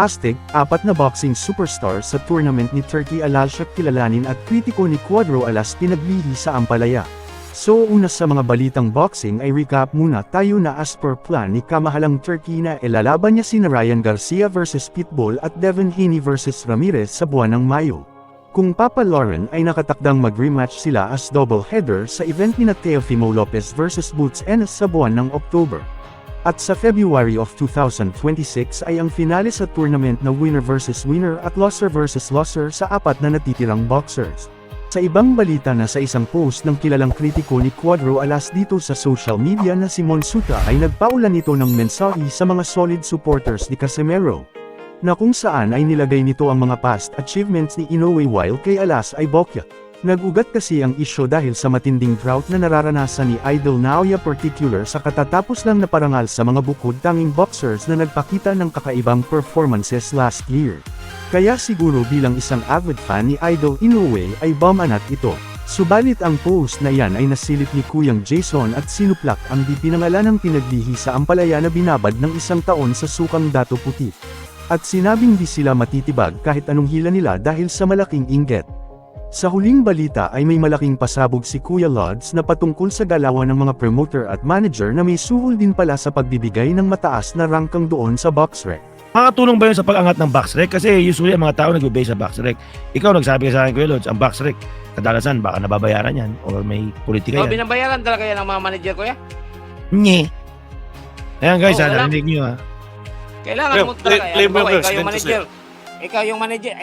Astig, 4 na boxing superstar sa tournament ni Turkey Alalshak kilalanin at kritiko ni Cuadro Alas pinaglihi sa Ampalaya. So una sa mga balitang boxing ay recap muna tayo na as per plan ni kamahalang Turkey na ilalaban niya sina Ryan Garcia vs Pitbull at Devin Haney vs Ramirez sa buwan ng Mayo. Kung Papa Lauren ay nakatakdang mag-rematch sila as double header sa event ni Teofimo Lopez vs Boots Ennis sa buwan ng October. At sa February of 2026 ay ang finale sa tournament na winner vs winner at loser vs loser sa 4 na natitirang boxers. Sa ibang balita na sa isang post ng kilalang kritiko ni Cuadro Alas dito sa social media na si Monsuta ay nagpaulan nito ng mensahe sa mga solid supporters ni Casimero, na kung saan ay nilagay nito ang mga past achievements ni Inoue while kay Alas ay bokya. Nag-ugat kasi ang isyo dahil sa matinding drought na nararanasan ni Idol Naoya particular sa katatapos lang na parangal sa mga bukod tanging boxers na nagpakita ng kakaibang performances last year. Kaya siguro bilang isang avid fan ni Idol Inoue ay bumanat ito. Subalit ang post na yan ay nasilip ni Kuyang Jason at sinuplak ang di pinangalanang pinaglihi sa Ampalaya na binabad ng 1 taon sa sukang Dato Puti. At sinabing di sila matitibag kahit anong hila nila dahil sa malaking inggit. Sa huling balita ay may malaking pasabog si Kuya Lods na patungkol sa galawan ng mga promoter at manager na may suhol din pala sa pagbibigay ng mataas na rangkang doon sa BoxRec. Makakatulong ba yun sa pag-angat ng BoxRec? Kasi usually ang mga tao nag-base sa BoxRec. Ikaw nagsabi ka sa akin, Kuya Lods, ang BoxRec, kadalasan baka nababayaran yan o may politika yan. Binabayaran talaga yan ng mga manager ko ya? Nye. Ayan guys, narinig nyo ha. Kailangan mo talaga. Halimbawa, ikaw yung manager. Ikaw yung manager.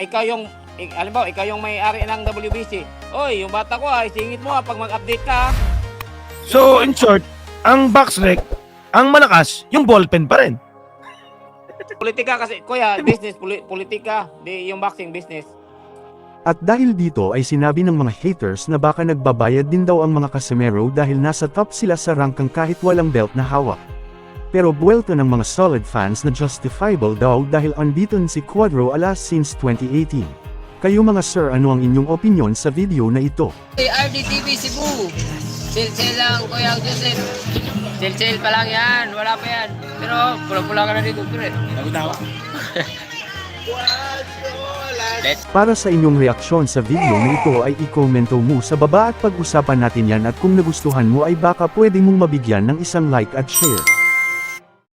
Halimbawa, ikaw yung may-ari ng WBC. Oy, yung bata ko singit mo pag mag-update ka. So, in short, ang BoxRec, ang malakas, yung ballpen pa rin. Politika kasi, kuya, business, politika, di yung boxing business. At dahil dito ay sinabi ng mga haters na baka nagbabayad din daw ang mga Casimero dahil nasa top sila sa rangkang kahit walang belt na hawak. Pero buwelto ng mga solid fans na justifiable daw dahil unbeaten si Cuadro Alas since 2018. Kayo mga sir, ano ang inyong opinion sa video na ito? RDTV Cebu. Sale lang, Kuya Joseph. Sale pa lang yan, wala pa yan. Pero pula-pula ka na dito, pre. Tawa. Para sa inyong reaksyon sa video na ito ay i-commento mo sa baba at pag-usapan natin yan at kung nagustuhan mo ay baka pwede mong mabigyan ng isang like at share.